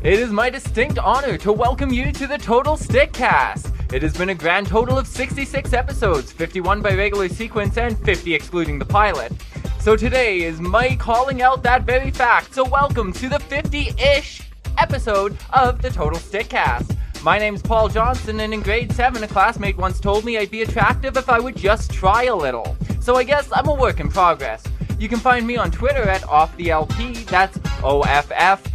It is my distinct honor to welcome you to the Total Stickcast. It has been a grand total of 66 episodes, 51 by regular sequence and 50 excluding the pilot. So today is my calling out that very fact, so welcome to the 50-ish episode of the Total Stickcast. My name's Paul Johnson, and in grade 7 a classmate once told me I'd be attractive if I would just try a little. So I guess I'm a work in progress. You can find me on Twitter at OffTheLP, that's OFFTHELP.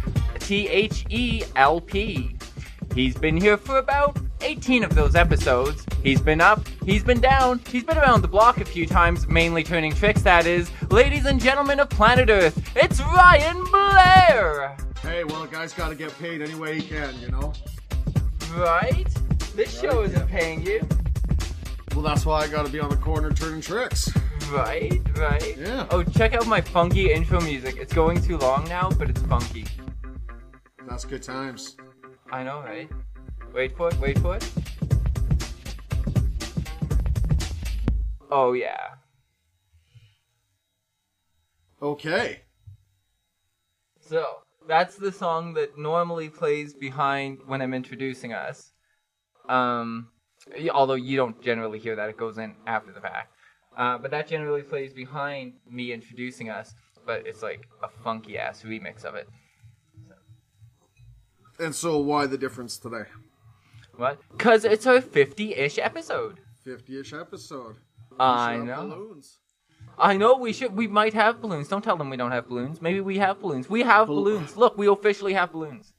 He's been here for about 18 of those episodes. He's been up, he's been down, he's been around the block a few times, mainly turning tricks, that is. Ladies and gentlemen of planet Earth, it's Ryan Blair! Hey, well, a guy's gotta get paid any way he can, you know? Right? This show isn't paying you. Well, that's why I gotta be on the corner turning tricks. Right? Yeah. Oh, check out my funky intro music. It's going too long now, but it's funky. That's good times. I know, right? Wait for it. Oh, yeah. Okay. So, that's the song that normally plays behind when I'm introducing us. Although you don't generally hear that, it goes in after the fact. But that generally plays behind me introducing us, but it's like a funky-ass remix of it. And so why the difference today? What? Because it's our 50-ish episode. 50-ish episode. I know. Balloons. I know we might have balloons. Don't tell them we don't have balloons. Maybe we have balloons. We have balloons. Look, we officially have balloons.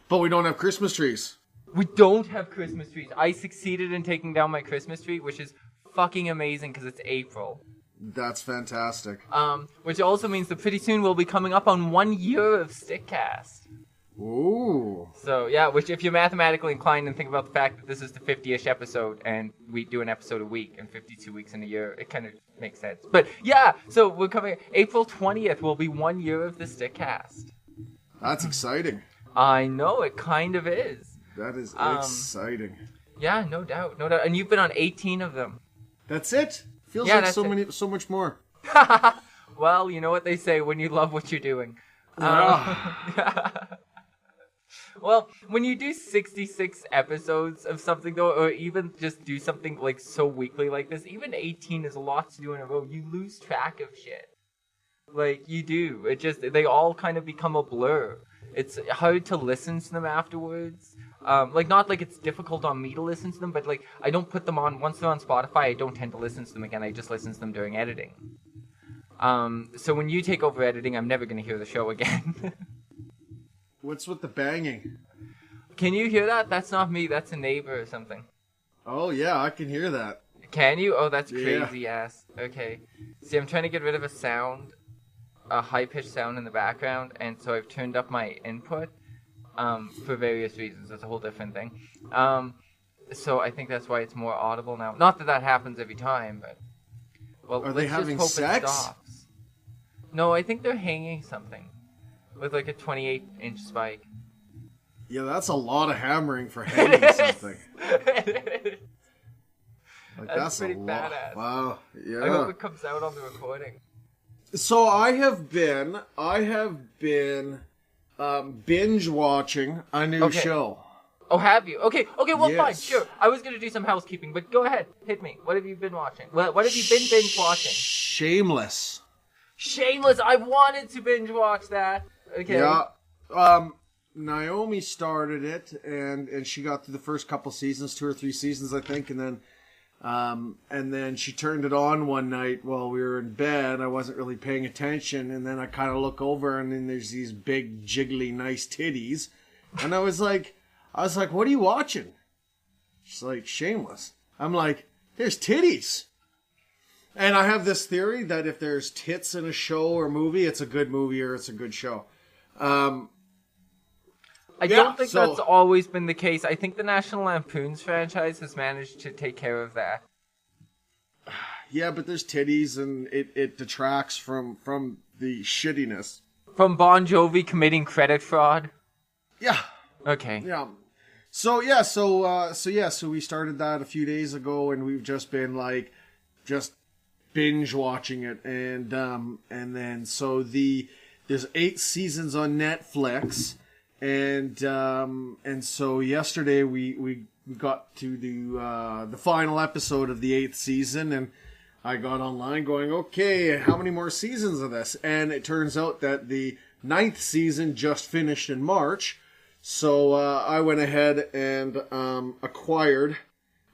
But we don't have Christmas trees. We don't have Christmas trees. I succeeded in taking down my Christmas tree, which is fucking amazing because it's April. That's fantastic. Which also means that pretty soon we'll be coming up on 1 year of Stickcast. Ooh. So, yeah, which if you're mathematically inclined and think about the fact that this is the 50-ish episode and we do an episode a week and 52 weeks in a year, it kind of makes sense. But, yeah, so we're coming... April 20th will be 1 year of the Stickcast. That's exciting. I know, it kind of is. That is exciting. Yeah, no doubt. And you've been on 18 of them. That's it? Feels like so much more. Well, you know what they say when you love what you're doing. Well, when you do 66 episodes of something, though, or even just do something like so weekly like this, even 18 is a lot to do in a row. You lose track of shit. Like, you do. They all kind of become a blur. It's hard to listen to them afterwards. Not like it's difficult on me to listen to them, but like, I don't put them on, once they're on Spotify, I don't tend to listen to them again. I just listen to them during editing. So when you take over editing, I'm never going to hear the show again. What's with the banging? Can you hear that? That's not me. That's a neighbor or something. Oh, yeah, I can hear that. Can you? Oh, that's crazy ass. Okay. See, I'm trying to get rid of a high-pitched sound in the background, and so I've turned up my input for various reasons. That's a whole different thing. So I think that's why it's more audible now. Not that happens every time, but... Well, are they having sex? No, I think they're hanging something with like a 28-inch spike. Yeah, that's a lot of hammering for hanging something. That's pretty a badass. Wow. Yeah. I hope it comes out on the recording. So I have been binge watching a new show. Oh, have you? Okay, well, yes. Fine, sure. I was going to do some housekeeping, but go ahead. Hit me. What have you been watching? What have you been binge watching? Shameless. I wanted to binge watch that. Okay. Yeah. Naomi started it, and she got through the first couple seasons, 2 or 3 seasons, I think, and then she turned it on one night while we were in bed. I wasn't really paying attention, and then I kind of look over, and then there's these big, jiggly, nice titties, and I was like, what are you watching? She's like, Shameless. I'm like, there's titties. And I have this theory that if there's tits in a show or movie, it's a good movie or it's a good show. I don't think that's always been the case. I think the National Lampoon's franchise has managed to take care of that. Yeah, but there's titties and it detracts from the shittiness. From Bon Jovi committing credit fraud? Yeah. Okay. Yeah. So we started that a few days ago, and we've just been binge watching it, and then so the There's 8 seasons on Netflix, and so yesterday we got to the final episode of the 8th season, and I got online going, okay, how many more seasons of this? And it turns out that the 9th season just finished in March, so I went ahead and acquired,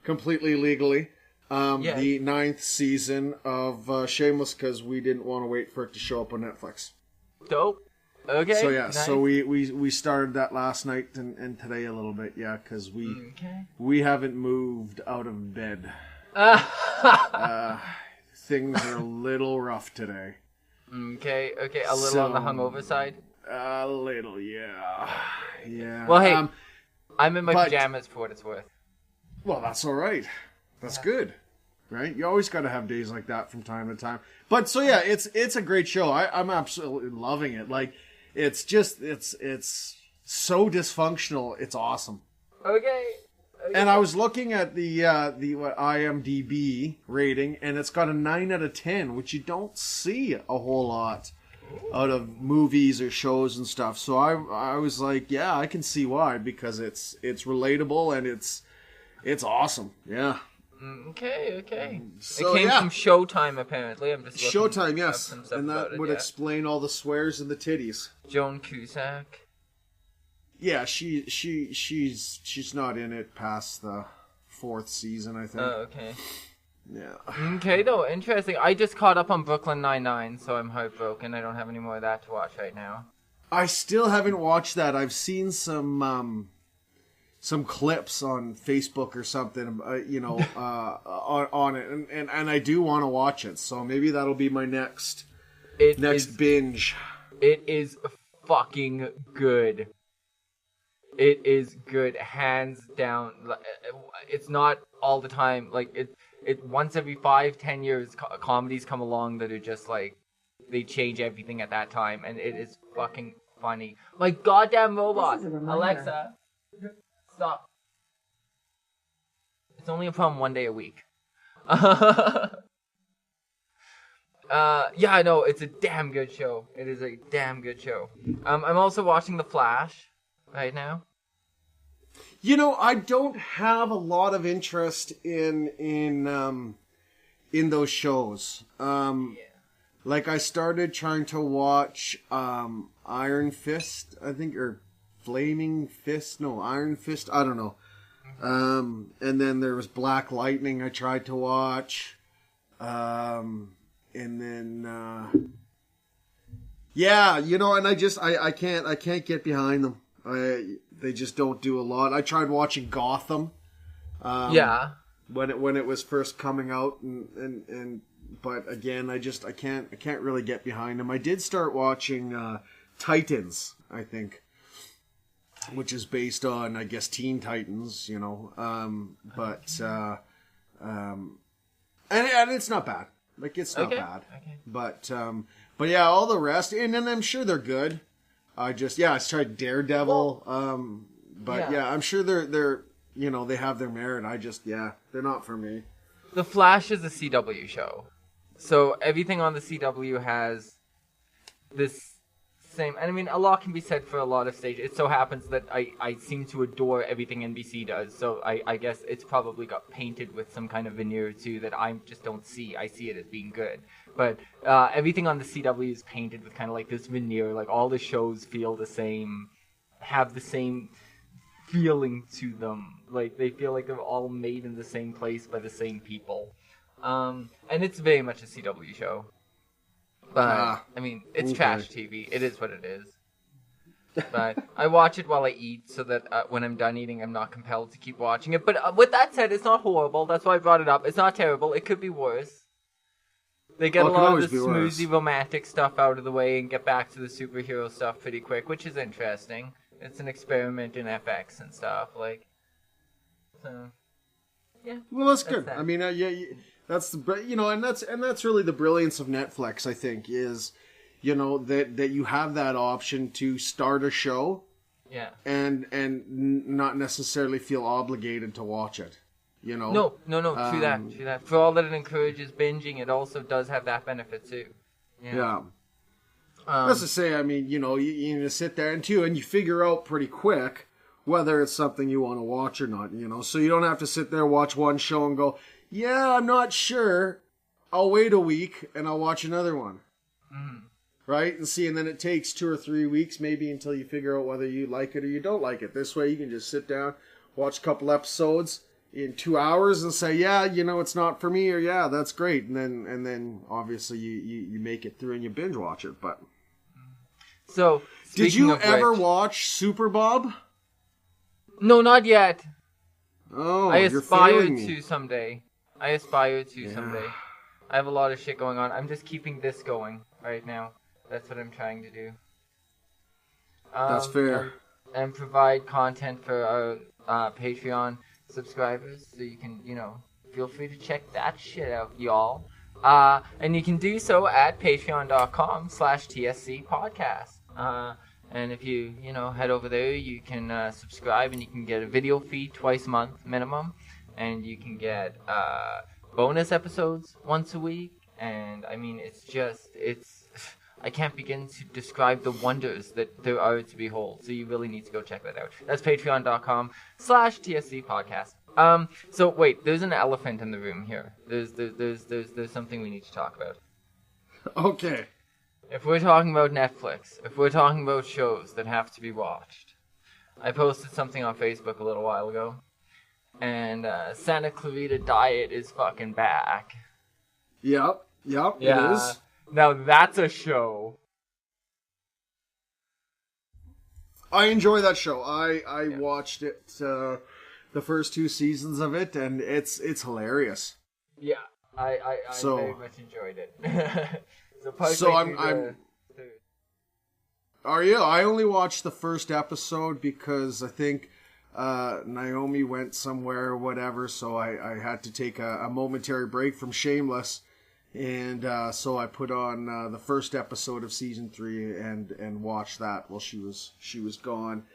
completely legally, the 9th season of Shameless, because we didn't want to wait for it to show up on Netflix. Dope. Okay. So yeah, nice. so we started that last night and today a little bit, yeah, because we haven't moved out of bed. Things are a little rough today. Okay, a little on the hungover side? A little, yeah. Well, hey, I'm in my pajamas for what it's worth. Well, that's all right. That's good, right? You always got to have days like that from time to time. But, so yeah, it's a great show. I'm absolutely loving it. Like, it's just, it's so dysfunctional. It's awesome. Okay. And I was looking at the IMDb rating, and it's got a 9 out of 10, which you don't see a whole lot out of movies or shows and stuff. So I was like, yeah, I can see why, because it's relatable and it's awesome. Yeah. Okay. So, it came from Showtime, apparently. I'm just looking Showtime, yes, up some stuff and about that it, would explain all the swears and the titties. Joan Cusack. Yeah, she's not in it past the 4th season, I think. Oh, okay. Yeah. Okay, though, interesting. I just caught up on Brooklyn Nine-Nine, so I'm heartbroken. I don't have any more of that to watch right now. I still haven't watched that. I've seen some clips on Facebook or something, on it, and I do want to watch it. So maybe that'll be my next binge. It is fucking good. It is good, hands down. It's not all the time. Like it once every 5-10 years, comedies come along that are just like they change everything at that time, and it is fucking funny. My goddamn robot, Alexa, stop. It's only a problem 1 day a week. Yeah, I know, it's a damn good show. It is a damn good show. I'm also watching The Flash right now. You know, I don't have a lot of interest in those shows. Like I started trying to watch Iron Fist, I think, or Flaming Fist. No, Iron Fist. I don't know. And then there was Black Lightning I tried to watch. And then yeah, you know, and I can't get behind them. They just don't do a lot. I tried watching Gotham. Yeah. When it was first coming out, and but again, I can't really get behind them. I did start watching Titans, I think, which is based on, I guess, Teen Titans, you know. And it's not bad. Like, it's not bad. Okay. But yeah, all the rest, and then I'm sure they're good. I tried Daredevil. Yeah, I'm sure they're you know, they have their merit. They're not for me. The Flash is a CW show. So everything on the CW has this same, and I mean, a lot can be said for a lot of stages. It so happens that I seem to adore everything NBC does, so I guess it's probably got painted with some kind of veneer too that I just don't see. I see it as being good. But everything on the CW is painted with kind of like this veneer, like all the shows feel the same, have the same feeling to them. Like they feel like they're all made in the same place by the same people. And it's very much a CW show. But, I mean, it's trash TV. It is what it is. But I watch it while I eat so that when I'm done eating, I'm not compelled to keep watching it. But with that said, it's not horrible. That's why I brought it up. It's not terrible. It could be worse. They get a lot of the smoothie romantic stuff out of the way and get back to the superhero stuff pretty quick, which is interesting. It's an experiment in FX and stuff. So, yeah. Well, that's good. I mean, that's and that's really the brilliance of Netflix, I think, is, you know, that you have that option to start a show, and not necessarily feel obligated to watch it, you know. No, true that. For all that it encourages binging, it also does have that benefit too. Yeah. That's to say, I mean, you know, you sit there and you figure out pretty quick whether it's something you want to watch or not, you know. So you don't have to sit there, watch one show and go, yeah, I'm not sure. I'll wait a week and I'll watch another one. Mm. Right? And then it takes 2 or 3 weeks maybe until you figure out whether you like it or you don't like it. This way you can just sit down, watch a couple episodes in 2 hours and say, yeah, you know, it's not for me, or yeah, that's great. And then obviously you make it through and you binge watch it. But so, did you ever watch Super Bob? No, not yet. Oh, I you're aspire failing me. to someday. I have a lot of shit going on. I'm just keeping this going right now. That's what I'm trying to do. That's fair. And provide content for our Patreon subscribers, so you can, you know, feel free to check that shit out, y'all. And you can do so at patreon.com/TSC podcast. And if you know, head over there, you can subscribe and you can get a video feed twice a month minimum. And you can get bonus episodes once a week. And I mean, I can't begin to describe the wonders that there are to behold. So you really need to go check that out. That's patreon.com/TSC podcast. So wait, there's an elephant in the room here. There's something we need to talk about. Okay. If we're talking about Netflix, if we're talking about shows that have to be watched, I posted something on Facebook a little while ago, and Santa Clarita Diet is fucking back. Yep, Yeah. it is. Now that's a show. I enjoy that show. I watched it, the first 2 seasons of it, and it's hilarious. Yeah, I very much enjoyed it. So Are you? I only watched the first episode because I think Naomi went somewhere or whatever, so I had to take a momentary break from Shameless, and so I put on the first episode of season 3 and watched that while she was gone.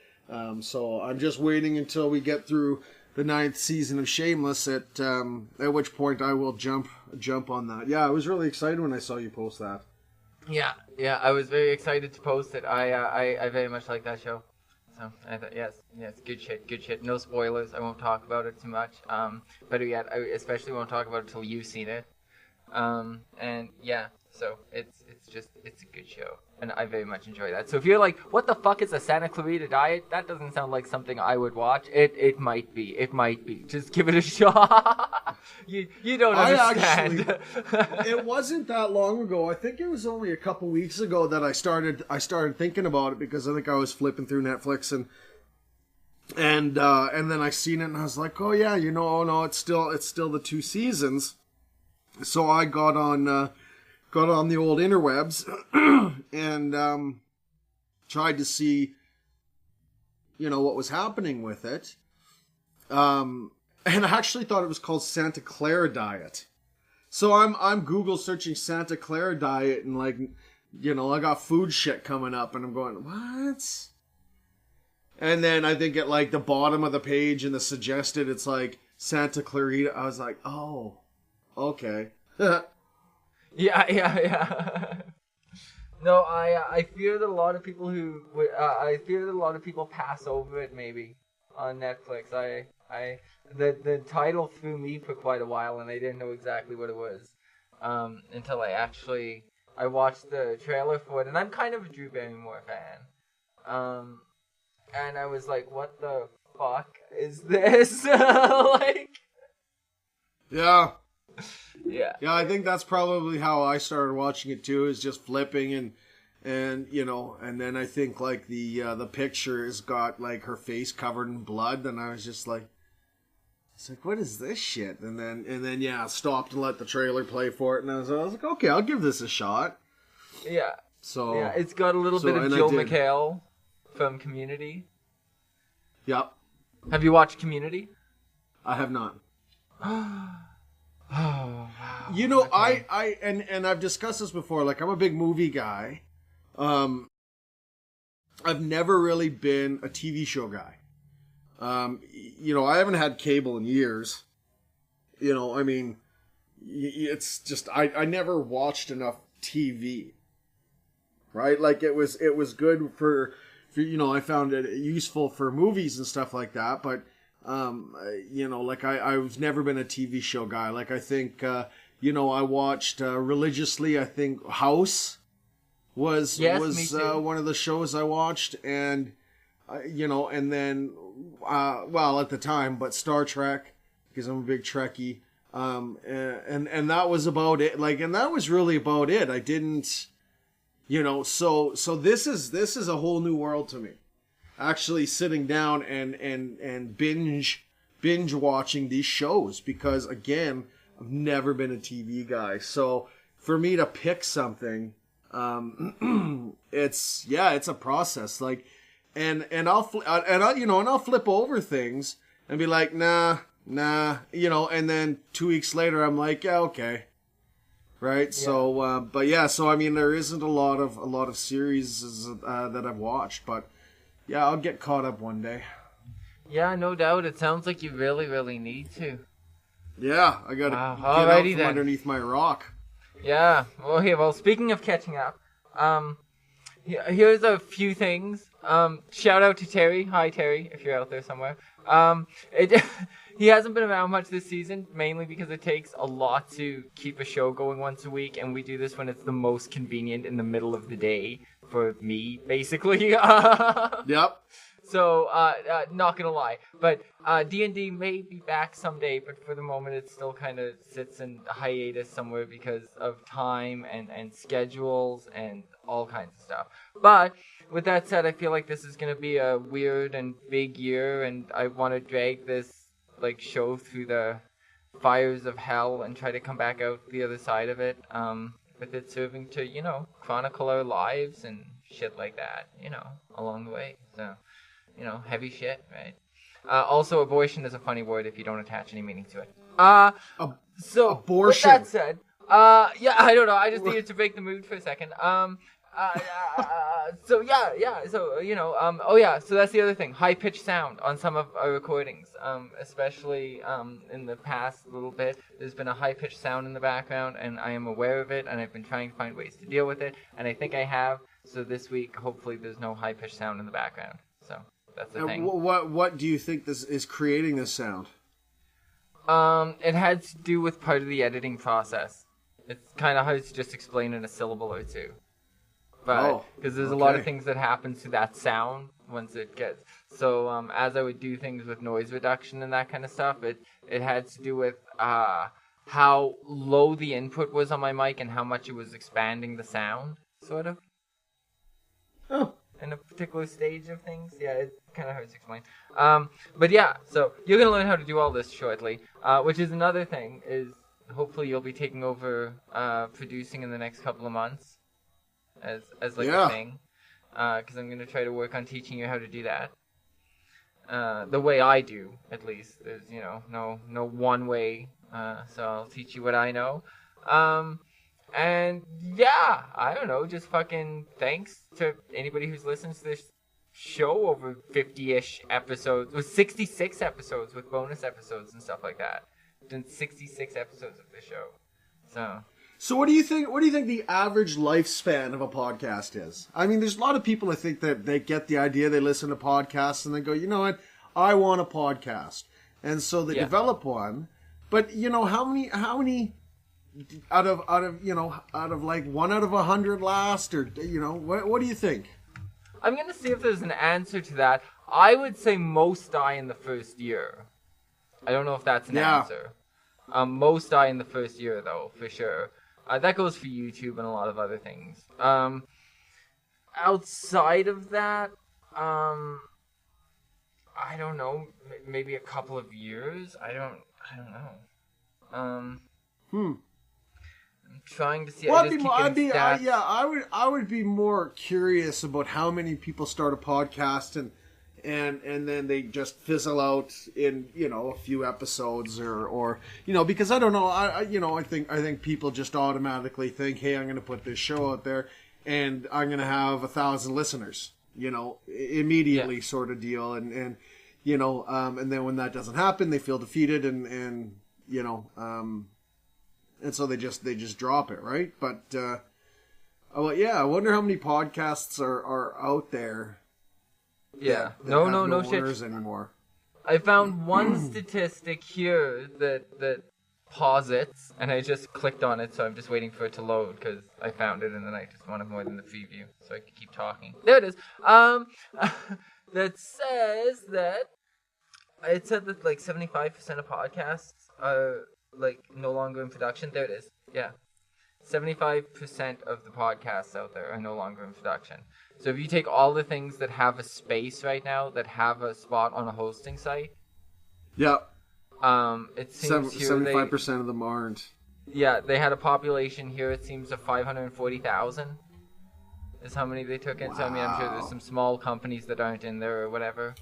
So I'm just waiting until we get through the 9th season of Shameless, at which point I will jump on that. Yeah, I was really excited when I saw you post that. Yeah, I was very excited to post it. I very much like that show. So I thought, yes, good shit. No spoilers. I won't talk about it too much. Better yet, I especially won't talk about it until you've seen it. And yeah, so it's a good show, and I very much enjoy that. So if you're like, what the fuck is a Santa Clarita Diet? That doesn't sound like something I would watch. It might be. Just give it a shot. you don't understand. It wasn't that long ago. I think it was only a couple weeks ago that I started thinking about it, because I think I was flipping through Netflix and then I seen it and I was like, oh yeah, you know, oh no, it's still the 2 seasons. So I got on the old interwebs and tried to see, you know, what was happening with it. And I actually thought it was called Santa Clara Diet. So I'm Google searching Santa Clara Diet, and like, you know, I got food shit coming up, and I'm going, what? And then I think at like the bottom of the page in the suggested, it's like Santa Clarita. I was like, oh, okay. Yeah. No, I fear that a lot of people pass over it maybe on Netflix. The title threw me for quite a while, and I didn't know exactly what it was until I watched the trailer for it, and I'm kind of a Drew Barrymore fan. And I was like, what the fuck is this? Like, yeah. Yeah, I think that's probably how I started watching it too, is just flipping and you know, and then I think like the picture has got like her face covered in blood, and I was just like, it's like, what is this shit? And then yeah, stopped and let the trailer play for it, and I was like, okay, I'll give this a shot. Yeah. So yeah, it's got a little bit of Joel McHale from Community. Yep. Have you watched Community? I have not. Oh, wow. You know, okay. And I've discussed this before, like I'm a big movie guy. I've never really been a TV show guy. You know, I haven't had cable in years. You know, I mean, it's just, I never watched enough TV. right? Like it was good for I found it useful for movies and stuff like that. But like I've never been a TV show guy. Like I think I watched religiously. I think House was one of the shows I watched, and and then at the time, but Star Trek, because I'm a big Trekkie. And that was about it. Like, and that was really about it. I didn't, so this is a whole new world to me. Actually sitting down and binge watching these shows, because again, I've never been a TV guy. So for me to pick something, it's a process. Like, and I'll flip over things and be like, nah, and then 2 weeks later I'm like, yeah, okay. Right. Yeah. So, I mean, there isn't a lot of series that I've watched, but yeah, I'll get caught up one day. Yeah, no doubt. It sounds like you really, really need to. Yeah, I gotta get out from underneath my rock. Yeah. Well, speaking of catching up, here's a few things. Shout out to Terry. Hi, Terry, if you're out there somewhere. He hasn't been around much this season, mainly because it takes a lot to keep a show going once a week, and we do this when it's the most convenient in the middle of the day for me, basically. Yep. So, not gonna lie, but D&D may be back someday, but for the moment it still kind of sits in hiatus somewhere because of time and schedules and all kinds of stuff. But with that said, I feel like this is gonna be a weird and big year, and I want to drag this show through the fires of hell and try to come back out the other side of it, with it serving to, chronicle our lives and shit like that, along the way. So, heavy shit, right? Also, abortion is a funny word if you don't attach any meaning to it. So, abortion. With that said, I don't know, I just needed to break the mood for a second. So that's the other thing. High-pitched sound on some of our recordings, especially in the past little bit. There's been a high-pitched sound in the background, and I am aware of it, and I've been trying to find ways to deal with it, and I think I have. So this week, hopefully, there's no high-pitched sound in the background. So that's the thing. What do you think this is creating this sound? It had to do with part of the editing process. It's kind of hard to just explain in a syllable or two. But because there's a lot of things that happen to that sound once it gets. So as I would do things with noise reduction and that kind of stuff, it had to do with how low the input was on my mic and how much it was expanding the sound, sort of. Oh. In a particular stage of things. Yeah, it's kind of hard to explain. But yeah, so you're going to learn how to do all this shortly, which is another thing, is hopefully you'll be taking over producing in the next couple of months. As a thing, because I'm going to try to work on teaching you how to do that. The way I do, at least. There's, no one way, so I'll teach you what I know. And yeah, I don't know, just fucking thanks to anybody who's listened to this show over 50-ish episodes, with 66 episodes with bonus episodes and stuff like that. Done 66 episodes of this show. So what do you think the average lifespan of a podcast is? I mean, there's a lot of people, I think, that they get the idea, they listen to podcasts and they go, you know what, I want a podcast. And so they develop one. But, how many out of like 1 out of 100 last, or, what do you think? I'm going to see if there's an answer to that. I would say most die in the first year. I don't know if that's an answer. Most die in the first year, though, for sure. That goes for YouTube and a lot of other things. Outside of that, I don't know. Maybe a couple of years. I don't know. I'm trying to see. Well, I would be more curious about how many people start a podcast and then they just fizzle out in, a few episodes or because I don't know, I think people just automatically think, hey, I'm going to put this show out there and I'm going to have 1,000 listeners, immediately sort of deal. And then when that doesn't happen, they feel defeated and so they just drop it. Right. But, Oh, yeah, I wonder how many podcasts are out there. Yeah. That No have shit. owners anymore. I found one statistic here that posits, and I just clicked on it, so I'm just waiting for it to load because I found it and then I just wanted more than the preview, so I could keep talking. There it is. That says that it said that like 75% of podcasts are like no longer in production. There it is. Yeah. 75% of the podcasts out there are no longer in production. So if you take all the things that have a space right now, that have a spot on a hosting site, Yeah. it seems 75% of them aren't. Yeah, they had a population here, it seems, of 540,000 is how many they took in. Wow. So I mean, I'm sure there's some small companies that aren't in there or whatever.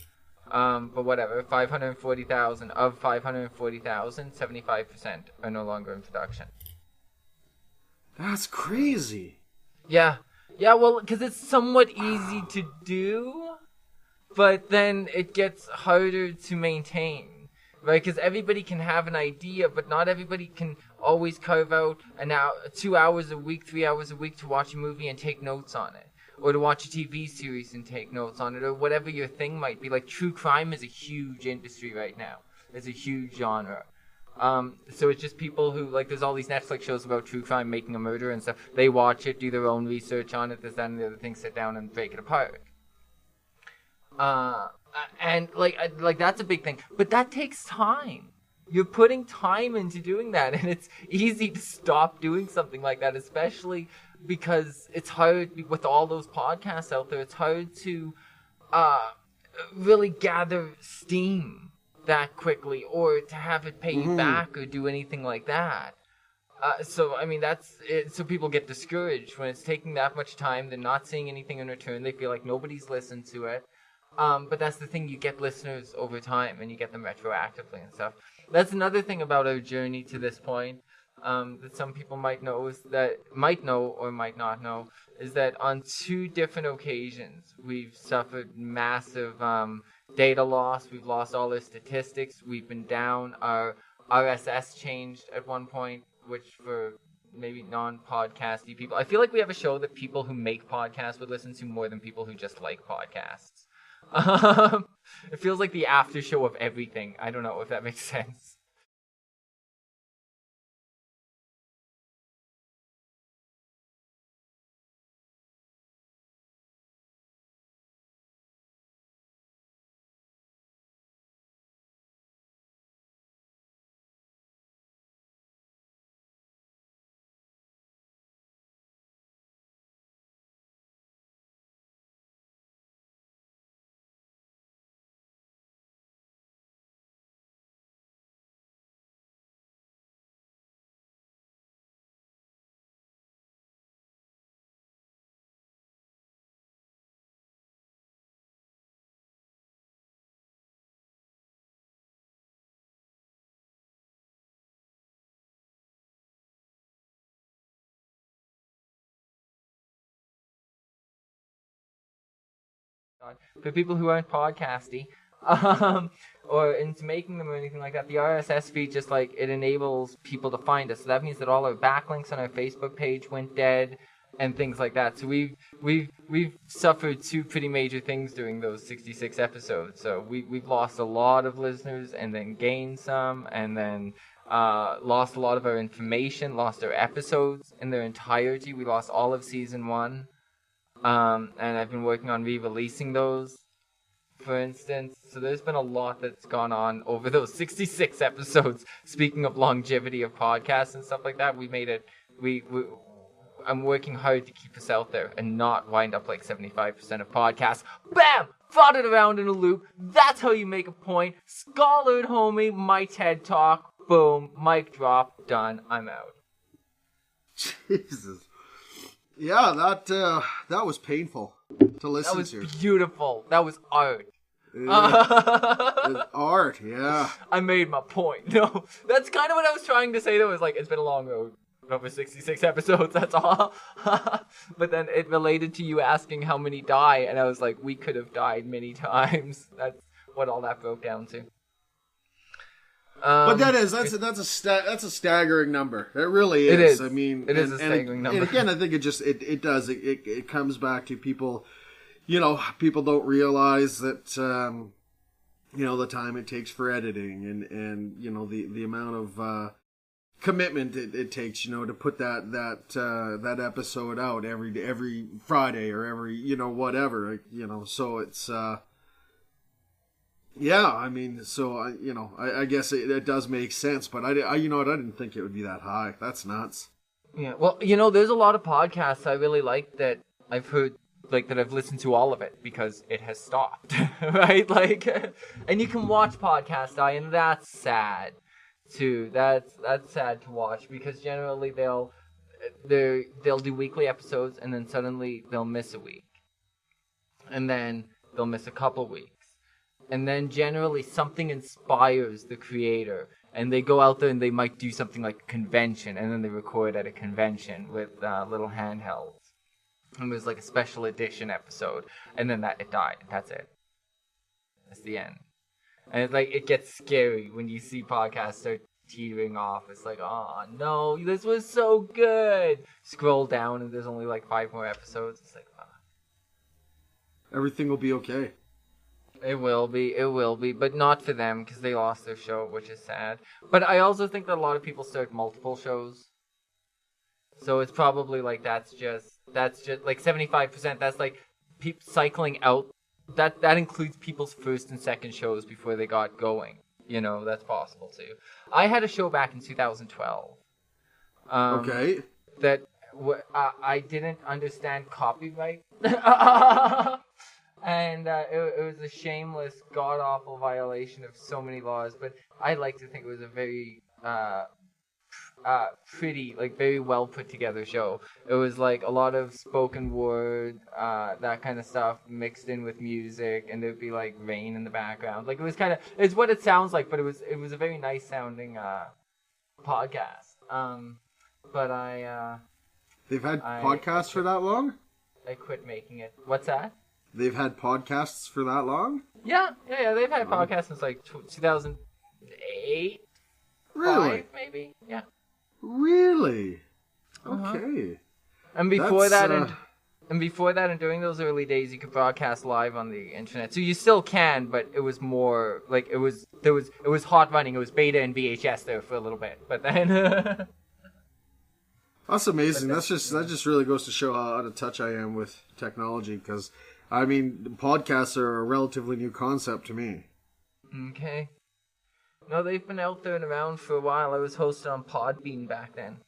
But whatever, 540,000 of 540,000, 75% are no longer in production. That's crazy. Yeah. Yeah, well, because it's somewhat easy to do, but then it gets harder to maintain, right? Because everybody can have an idea, but not everybody can always carve out 2 hours a week, 3 hours a week to watch a movie and take notes on it, or to watch a TV series and take notes on it, or whatever your thing might be. Like, true crime is a huge industry right now. It's a huge genre. So it's just people who, like, there's all these Netflix shows about true crime, making a murder and stuff. They watch it, do their own research on it, this, that, and the other thing, sit down and break it apart. And, like that's a big thing. But that takes time. You're putting time into doing that, and it's easy to stop doing something like that, especially because it's hard, with all those podcasts out there, it's hard to really gather steam that quickly, or to have it pay you back or do anything like that. So I mean, that's it. So people get discouraged when it's taking that much time. They're not seeing anything in return. They feel like nobody's listened to it. But that's the thing, you get listeners over time and you get them retroactively and stuff. That's another thing about our journey to this point, that some people might know or might not know, is that on 2 different occasions we've suffered massive data loss. We've lost all our statistics. We've been down. Our RSS changed at one point, which for maybe non-podcasty people, I feel like we have a show that people who make podcasts would listen to more than people who just like podcasts. It feels like the after show of everything. I don't know if that makes sense. For people who aren't podcasty, or into making them or anything like that, the RSS feed just like it enables people to find us. So that means that all our backlinks on our Facebook page went dead and things like that. So we've suffered 2 pretty major things during those 66 episodes. So we've lost a lot of listeners and then gained some, and then lost a lot of our information, lost our episodes in their entirety. We lost all of season 1. And I've been working on re-releasing those, for instance. So there's been a lot that's gone on over those 66 episodes. Speaking of longevity of podcasts and stuff like that, we made it. I'm working hard to keep us out there and not wind up like 75% of podcasts. Bam! Fought it around in a loop. That's how you make a point. Scholared homie, my TED Talk. Boom. Mic drop. Done. I'm out. Jesus. Yeah, that was painful to listen to. That was beautiful. That was art. Art, yeah. I made my point. No, that's kind of what I was trying to say, though. Is like, it's been a long road. Over 66 episodes, that's all. But then it related to you asking how many die, and I was like, we could have died many times. That's what all that broke down to. But that's a staggering number. It really is. It is. I mean, it is a staggering number. And again, I think it comes back to people. People don't realize that the time it takes for editing and the amount of commitment it takes to put that episode out every Friday or every whatever so it's. Yeah, I mean, so I guess it does make sense, but I didn't think it would be that high. That's nuts. Yeah, well, there's a lot of podcasts I really like that I've heard, like, that I've listened to all of it because it has stopped, right? Like, and you can watch podcasts die, and that's sad too. That's sad to watch because generally they'll do weekly episodes, and then suddenly they'll miss a week, and then they'll miss a couple weeks. And then generally something inspires the creator, and they go out there and they might do something like a convention, and then they record at a convention with little handhelds. And it was like a special edition episode, and then it died. That's it. That's the end. And it's like it gets scary when you see podcasts start teetering off. It's like, oh no, this was so good. Scroll down and there's only like 5 more episodes. It's like, everything will be okay. It will be, but not for them because they lost their show, which is sad. But I also think that a lot of people start multiple shows, so it's probably like that's just like 75%. That's like cycling out. That includes people's first and second shows before they got going. That's possible too. I had a show back in 2012. Okay. That I didn't understand copyright. And it was a shameless, god-awful violation of so many laws, but I like to think it was a very pretty, like, very well put-together show. It was, like, a lot of spoken word, that kind of stuff mixed in with music, and there'd be, like, rain in the background. Like, it's what it sounds like, but it was a very nice-sounding podcast. But They've had podcasts for that long? I quit making it. What's that? They've had podcasts for that long? Yeah. They've had podcasts since like 2008. Really? 5, maybe. Yeah. Really? Uh-huh. Okay. And before that, and during those early days, you could broadcast live on the internet. So you still can, but it was more like it was hot running. It was beta and VHS there for a little bit, but then. That's amazing. That just really goes to show how out of touch I am with technology because. I mean, podcasts are a relatively new concept to me. Okay. No, they've been out there and around for a while. I was hosted on Podbean back then.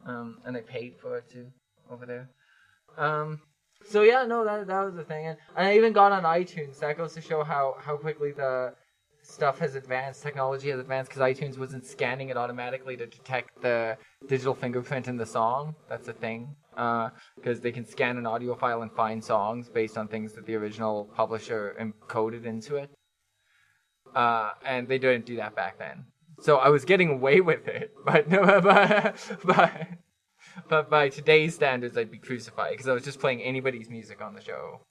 And I paid for it too, over there. So yeah, no, that was the thing. And I even got on iTunes. That goes to show how quickly the stuff has advanced, technology has advanced, because iTunes wasn't scanning it automatically to detect the digital fingerprint in the song. That's a thing. Because they can scan an audio file and find songs based on things that the original publisher encoded into it. And they didn't do that back then. So I was getting away with it, but by today's standards, I'd be crucified because I was just playing anybody's music on the show.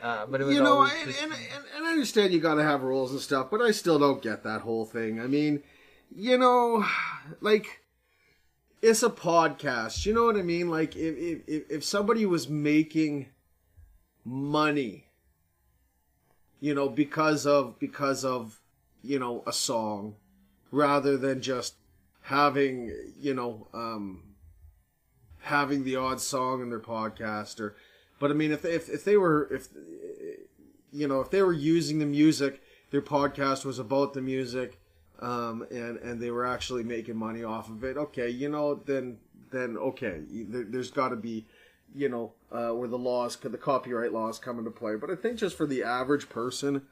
But it was and I understand you got to have rules and stuff, but I still don't get that whole thing. I mean, like. It's a podcast. You know what I mean? Like, if somebody was making money, because of a song, rather than just having, having the odd song in their podcast, but I mean, if they were using the music, their podcast was about the music. And they were actually making money off of it. Okay, then okay, there's got to be, where the copyright laws come into play. But I think just for the average person,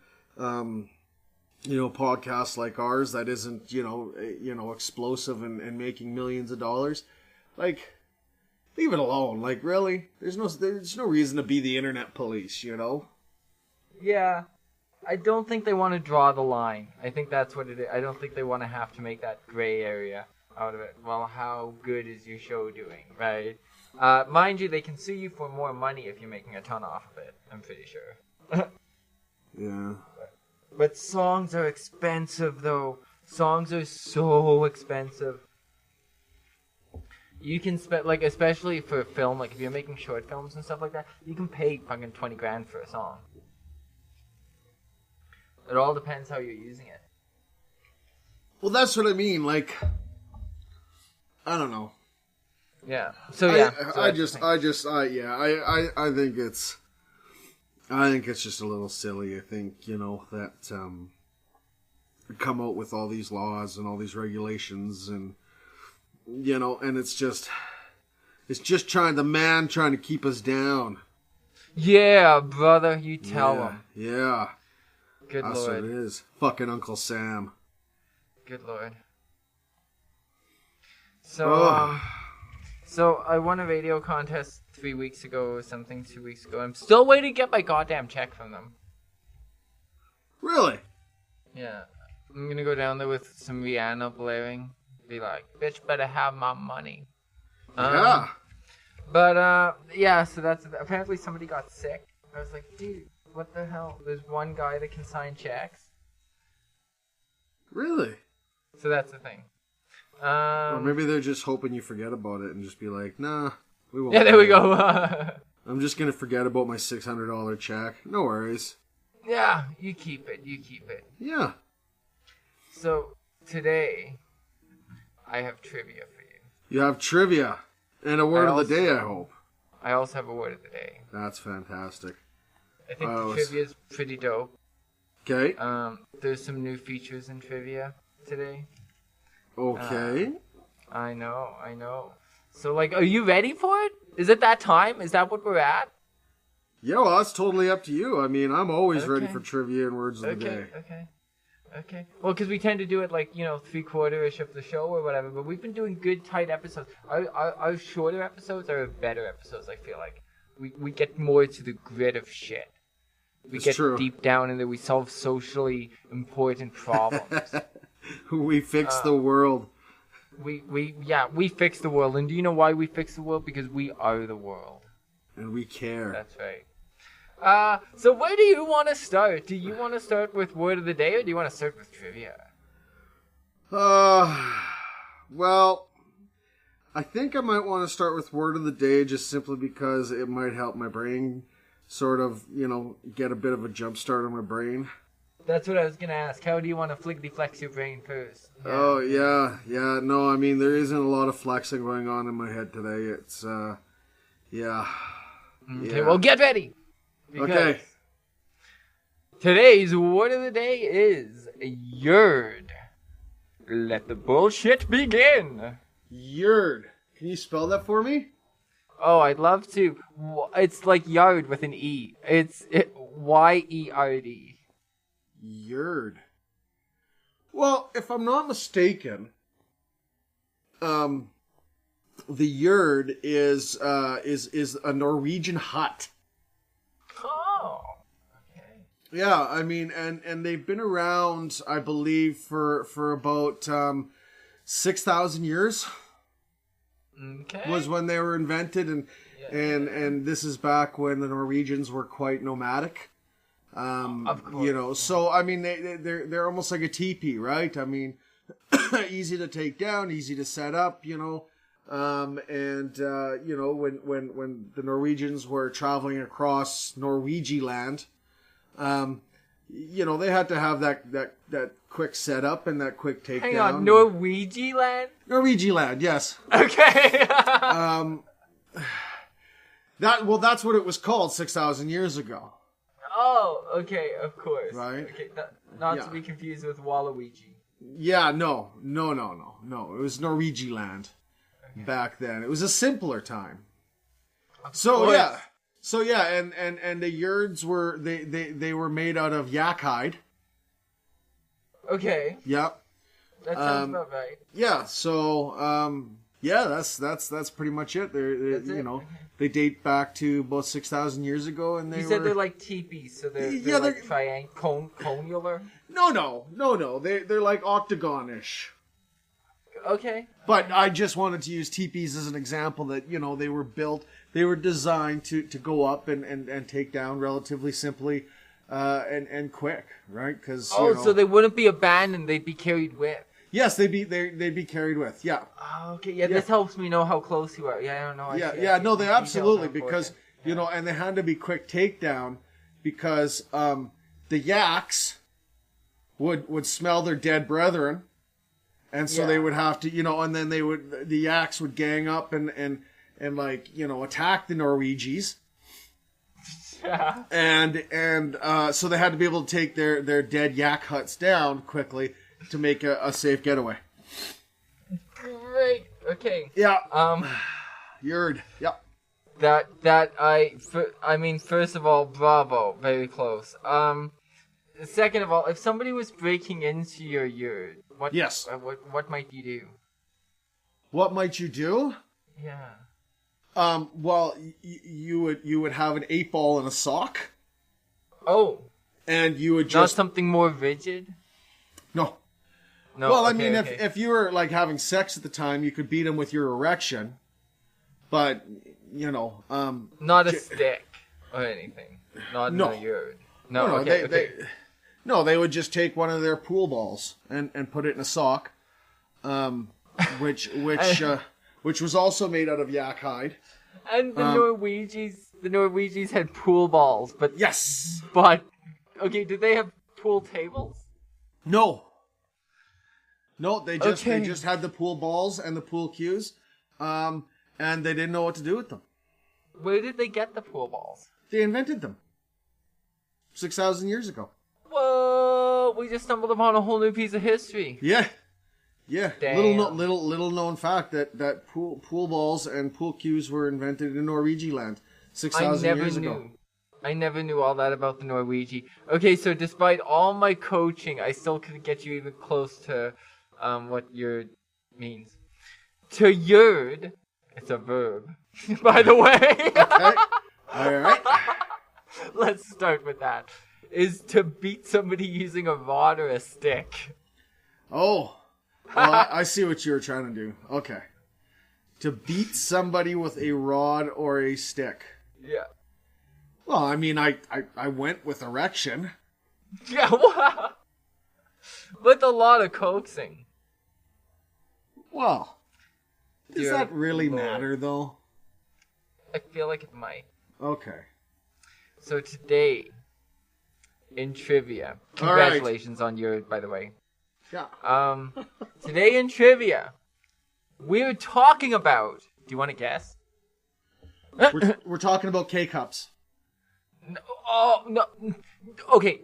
podcasts like ours that isn't, explosive and making millions of dollars, like, leave it alone. Like, really, there's no reason to be the internet police, Yeah. I don't think they want to draw the line. I think that's what it is. I don't think they want to have to make that gray area out of it. Well, how good is your show doing, right? Mind you, they can sue you for more money if you're making a ton off of it. I'm pretty sure. Yeah. But songs are expensive, though. Songs are so expensive. You can spend, like, especially for film, like, if you're making short films and stuff like that, you can pay fucking 20 grand for a song. It all depends how you're using it. Well, that's what I mean. Like, I don't know. Yeah. So yeah. I think it's just a little silly. I think, you know, that come out with all these laws and all these regulations, and you know, and it's just trying to keep us down. Yeah, brother, you tell him. Yeah. Good That's Lord. what it is. Fucking Uncle Sam. Good Lord. So, so I won a radio contest 3 weeks ago or something, 2 weeks ago. I'm still waiting to get my goddamn check from them. Really? Yeah. I'm gonna go down there with some Rihanna blaring. Be like, bitch better have my money. Yeah. But, yeah, so that's... Apparently somebody got sick. I was like, dude, what the hell? There's one guy that can sign checks. Really? So that's the thing. Or maybe they're just hoping you forget about it and just be like, nah, we won't. Yeah, there we go. I'm just going to forget about my $600 check. No worries. Yeah, you keep it. Yeah. So, today, I have trivia for you. You have trivia. And a word of the day, I hope. I also have a word of the day. That's fantastic. I think the trivia is pretty dope. Okay. There's some new features in trivia today. Okay. I know. So, like, are you ready for it? Is it that time? Is that what we're at? Yeah, well, that's totally up to you. I mean, I'm always ready for trivia and words of the day. Okay. Well, because we tend to do it, like, you know, 3/4-ish of the show or whatever, but we've been doing good, tight episodes. Our shorter episodes are better episodes, I feel like. We get more to the grit of shit. We get deep down in there. We solve socially important problems. We fix the world. We fix the world. And do you know why we fix the world? Because we are the world. And we care. That's right. So where do you want to start? Do you want to start with word of the day, or do you want to start with trivia? Well, I think I might want to start with word of the day just simply because it might help my brain sort of, you know, get a bit of a jump start on my brain. That's what I was going to ask. How do you want to flickety flex your brain first? Yeah. Oh, yeah. No, I mean, there isn't a lot of flexing going on in my head today. It's, yeah. Okay, well, get ready. Okay. Today's word of the day is yerd. Let the bullshit begin. Yerd. Can you spell that for me? Oh, I'd love to. It's like yard with an E. It's Y-E-R-D. Yerd. Well, if I'm not mistaken, the yerd is a Norwegian hut. Oh, okay. Yeah, I mean, and they've been around, I believe, for about 6,000 years. Okay. Was when they were invented, and this is back when the Norwegians were quite nomadic. Of course. You know, so I mean, they're almost like a teepee, right? I mean, easy to take down, easy to set up, you know. You know, when the Norwegians were traveling across Norwegiland, you know, they had to have that quick setup and that quick takedown. Hang on, Norwegiland? Norwegiland, yes. Okay. That's what it was called 6,000 years ago. Oh, okay, of course. Right. Okay, not to be confused with Waluigi. Yeah, no. It was Norwegiland back then. It was a simpler time. So yeah, and the yurds were they were made out of yak hide. Okay. Yep. That sounds about right. Yeah. So yeah, that's pretty much it. You know, they date back to about 6,000 years ago, and you said they're like teepees, so they're like conular. No. They're like octagon-ish. Okay. But I just wanted to use teepees as an example that, you know, they were designed to go up and take down relatively simply. and quick, right? Because so they wouldn't be abandoned; they'd be carried with. Yes, they'd be carried with. Yeah. Oh, okay. Yeah, this helps me know how close you are. Yeah, I don't know. No, they absolutely, because Yeah. and they had to be quick takedown because the yaks would smell their dead brethren, and so they would have to, and then the yaks would gang up and like, attack the Norwegians. Yeah. And so they had to be able to take their dead yak huts down quickly to make a safe getaway. Great. Okay. Yeah. Yerd. Yeah. I mean, first of all, bravo, very close. Second of all, if somebody was breaking into your yurt, what might you do? What might you do? Yeah. Well, you would have an 8-ball in a sock. Oh. And you would just... Not something more rigid? No. No. Well, okay, if you were like having sex at the time, you could beat him with your erection. But, not a stick or anything. Not in a yurt. No, they would just take one of their pool balls and put it in a sock, which was also made out of yak hide. And the Norwegians had pool balls, but yes. But okay, did they have pool tables? No, they just had the pool balls and the pool cues, and they didn't know what to do with them. Where did they get the pool balls? They invented them 6,000 years ago. Whoa! We just stumbled upon a whole new piece of history. Yeah. Damn. Little known fact that pool balls and pool cues were invented in Norwegian land 6,000 years ago. I never knew all that about the Norwegian. Okay, so despite all my coaching, I still couldn't get you even close to what yerd means. To yerd, it's a verb, by the way. Okay. All right. Let's start with that. Is to beat somebody using a rod or a stick. Oh. Well, I see what you were trying to do. Okay. To beat somebody with a rod or a stick. Yeah. Well, I mean, I went with erection. Yeah, wow. With a lot of coaxing. Well, does that really matter, though? I feel like it might. Okay. So today, in trivia, congratulations on your, by the way. Yeah. Today in trivia, we're talking about. Do you want to guess? We're talking about K-cups. No, oh no. Okay.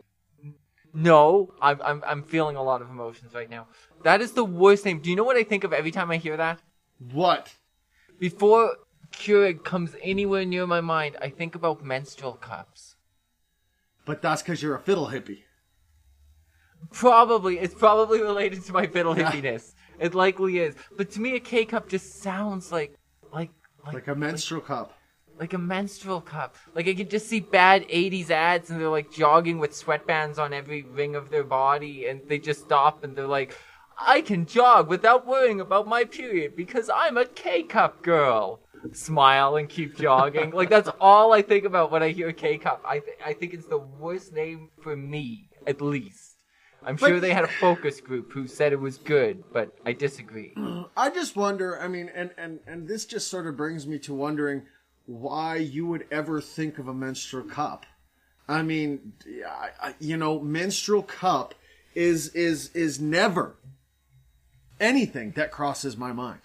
No, I'm feeling a lot of emotions right now. That is the worst name. Do you know what I think of every time I hear that? What? Before Keurig comes anywhere near my mind, I think about menstrual cups. But that's because you're a fiddle hippie. Probably. It's probably related to my fiddle hippiness. It likely is. But to me, a K-cup just sounds like a menstrual cup. Like a menstrual cup. Like I could just see bad 80s ads and they're like jogging with sweatbands on every ring of their body and they just stop and they're like, I can jog without worrying about my period because I'm a K-cup girl. Smile and keep jogging. Like that's all I think about when I hear K-cup. I think it's the worst name for me, at least. I'm sure they had a focus group who said it was good, but I disagree. I just wonder, I mean, and this just sort of brings me to wondering why you would ever think of a menstrual cup. I mean, menstrual cup is never anything that crosses my mind.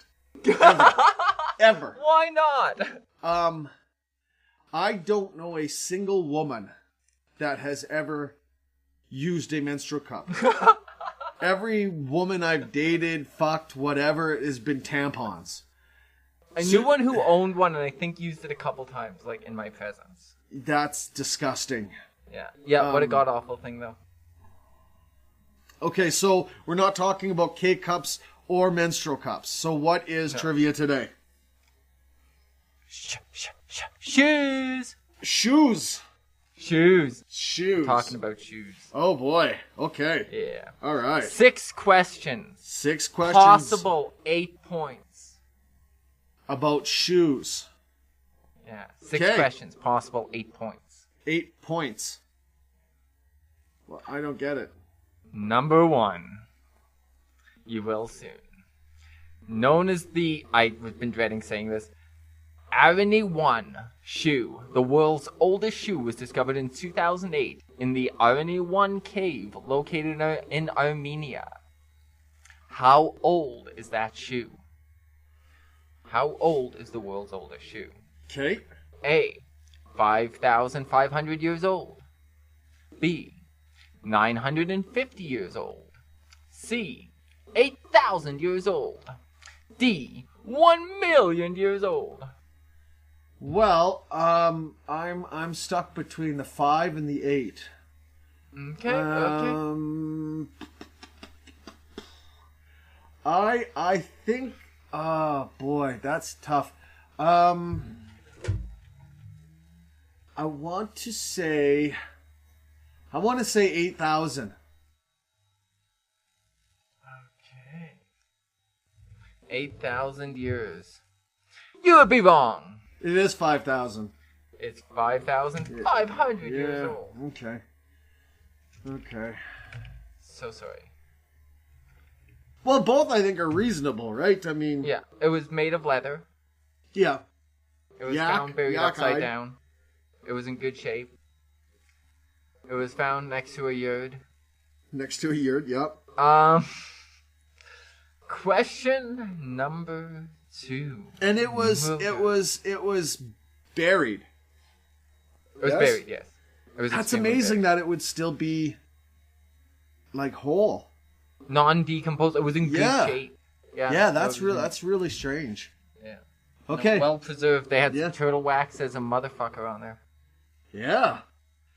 Ever. Why not? I don't know a single woman that has ever used a menstrual cup. Every woman I've dated, fucked, whatever, has been tampons. I knew one who owned one and I think used it a couple times, like in my presence. That's disgusting. Yeah, what a god-awful thing, though. Okay, so we're not talking about K-cups or menstrual cups. So what is trivia today? Shoes! Shoes! Shoes. Talking about shoes. Oh, boy. Okay. Yeah. All right. 6 questions. 6 questions. Possible 8 points. About shoes. Yeah. 6 questions. Possible 8 points. 8 points. Well, I don't get it. Number 1. You will soon. Known as the, I've been dreading saying this, Arani 1 shoe. The world's oldest shoe was discovered in 2008 in the Arani 1 cave located in Armenia. How old is that shoe? How old is the world's oldest shoe? Okay. A. 5,500 years old. B. 950 years old. C. 8,000 years old. D. 1,000,000 years old. Well, I'm stuck between the 5 and the 8. Okay, okay. I think. Oh boy, that's tough. I want to say 8,000. Okay. 8,000 years. You would be wrong. It is 5,000. It's 5,500 years old. Okay. Okay. So sorry. Well, both I think are reasonable, right? I mean, Yeah, it was made of leather. yeah. It was found buried upside down. It was in good shape. It was found next to a yurt. Next to a yurt, yep. Question number 2. And it was buried. It was buried, yes. It was That's extremely amazing buried. that it would still be like whole. Non-decomposed. It was in good shape. Yeah, that's really strange. Yeah. Okay. Well preserved. They had some turtle wax as a motherfucker on there. Yeah.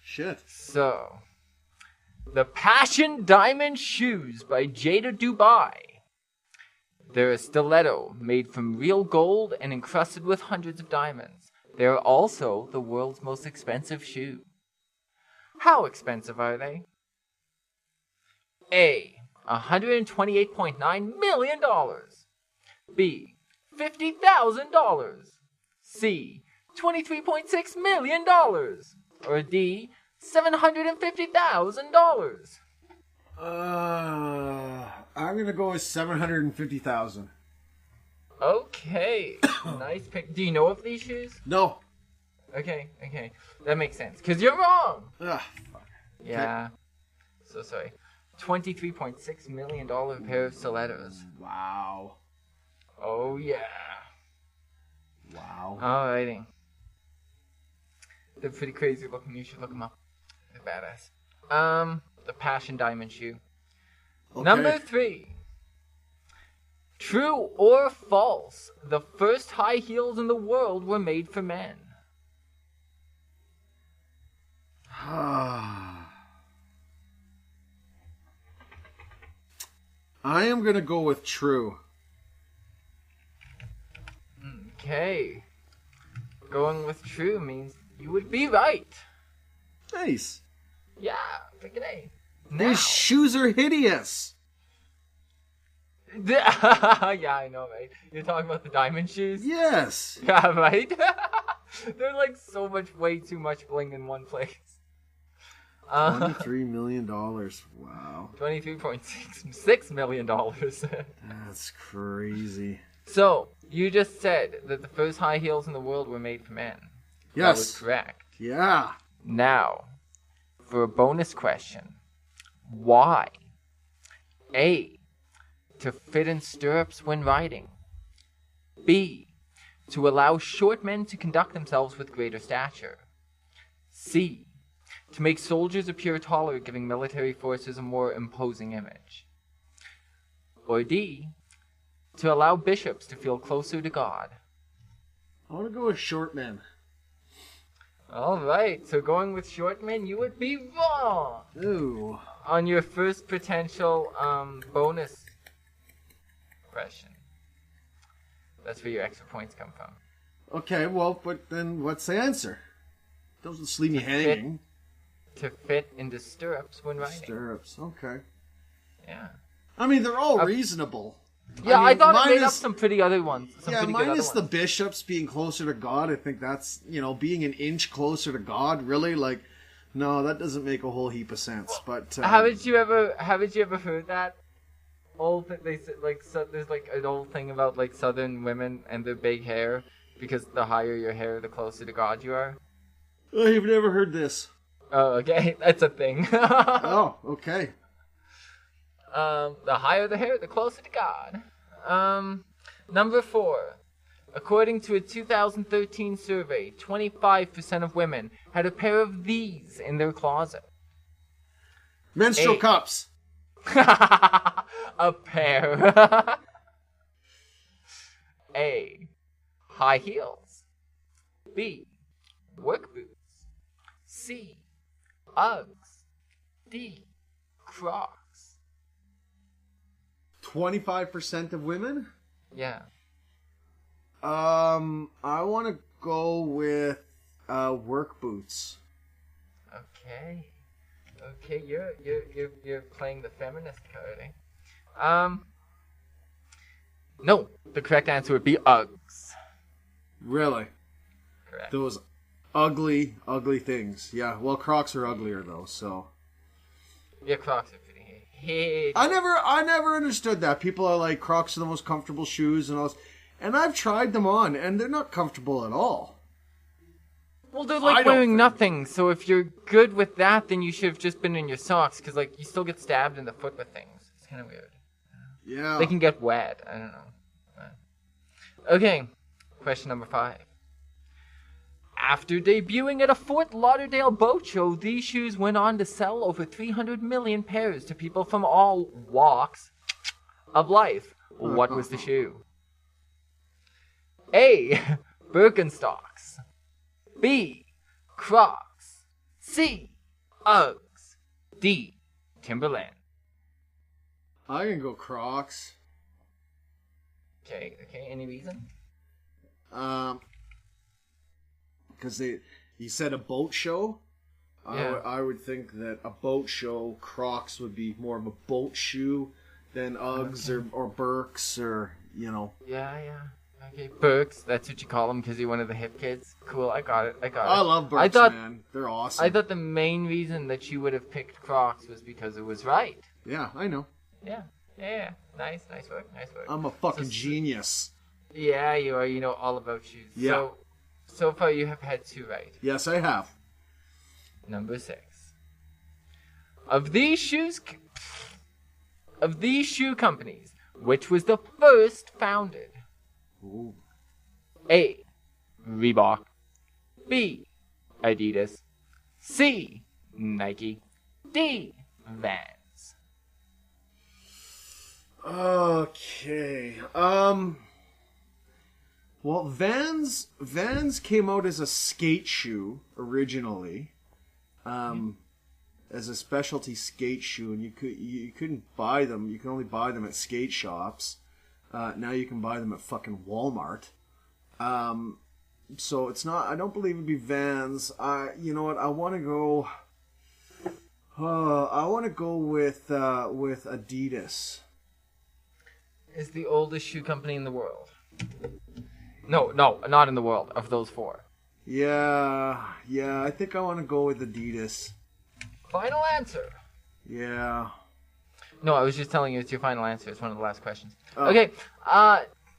Shit. So, the Passion Diamond Shoes by Jada Dubai. They're a stiletto made from real gold and encrusted with hundreds of diamonds. They are also the world's most expensive shoe. How expensive are they? A. $128.9 million. B. $50,000. C. $23.6 million. Or D. $750,000. I'm gonna go with 750,000. Okay, nice pick. Do you know of these shoes? No. Okay, that makes sense. Because you're wrong. Ugh, fuck. Yeah. So sorry. $23.6 million pair of stilettos. Wow. Oh, yeah. Wow. Alrighty. They're pretty crazy looking. You should look them up. They're badass. The Passion Diamond Shoe. Okay. Number 3. True or false? The first high heels in the world were made for men. I am gonna go with true. Okay. Going with true means you would be right. Nice. Yeah, pick an A. These shoes are hideous. Yeah, I know, right? You're talking about the diamond shoes? Yes. Yeah, right? They're like so much, way too much bling in one place. $23 million. Wow. $23.6 million. That's crazy. So, you just said that the first high heels in the world were made for men. Yes. That was correct. Yeah. Now, for a bonus question. Why? A. To fit in stirrups when riding. B. To allow short men to conduct themselves with greater stature. C. To make soldiers appear taller, giving military forces a more imposing image. Or D. To allow bishops to feel closer to God. I want to go with short men. Alright, so going with short men, you would be wrong! Ooh. On your first potential bonus question. That's where your extra points come from. Okay, well, but then what's the answer? Don't just leave me hanging. To fit into stirrups when riding. Stirrups, okay. Yeah. I mean, they're all reasonable. Yeah, I mean, thought it made up some pretty other ones. Minus the bishops being closer to God. I think that's, being an inch closer to God, really. Like, No, that doesn't make a whole heap of sense. But Haven't you ever heard that old thing? They said there's like an old thing about like Southern women and their big hair because the higher your hair, the closer to God you are. I've never heard this. Oh, okay, that's a thing. Oh, okay. The higher the hair, the closer to God. Number 4. According to a 2013 survey, 25% of women had a pair of these in their closet. Menstrual cups. A pair. A. High heels. B. Work boots. C. Uggs. D. Crocs. 25% of women? Yeah. I want to go with work boots. Okay. Okay, you're playing the feminist card, eh? No, the correct answer would be Uggs. Really? Correct. Those ugly, ugly things. Yeah, well, Crocs are uglier though, so. Yeah, Crocs are pretty hideous. I never understood that. People are like, Crocs are the most comfortable shoes and all this. And I've tried them on, and they're not comfortable at all. Well, they're like wearing nothing, so if you're good with that, then you should have just been in your socks, because like, you still get stabbed in the foot with things. It's kind of weird. Yeah. They can get wet. I don't know. Okay, question number 5. After debuting at a Fort Lauderdale boat show, these shoes went on to sell over 300 million pairs to people from all walks of life. What was the shoe? A. Birkenstocks. B. Crocs. C. Uggs. D. Timberland. I can go Crocs. Okay, any reason? Because you said a boat show. Yeah. I would think that a boat show, Crocs would be more of a boat shoe than Uggs or Birks or, you know. Yeah. Okay, Birks, that's what you call them because you're one of the hip kids. Cool, I got it. I love Birks, man. They're awesome. I thought the main reason that you would have picked Crocs was because it was right. Yeah, I know. Yeah. Nice work. I'm a fucking genius. Yeah, you are. You know all about shoes. Yeah. So far you have had 2 right. Yes, I have. Number 6. Of these shoe companies, which was the first founded? Ooh. A. Reebok. B. Adidas. C. Nike. D. Vans. Okay. Well, Vans came out as a skate shoe originally, as a specialty skate shoe, and you couldn't buy them. You can only buy them at skate shops. Now you can buy them at fucking Walmart. So it's not. I don't believe it'd be Vans. You know what? I want to go. I want to go with Adidas. Is the oldest shoe company in the world. No, not in the world, of those 4. Yeah, I think I want to go with Adidas. Final answer. Yeah. No, I was just telling you it's your final answer. It's one of the last questions. Oh. Okay,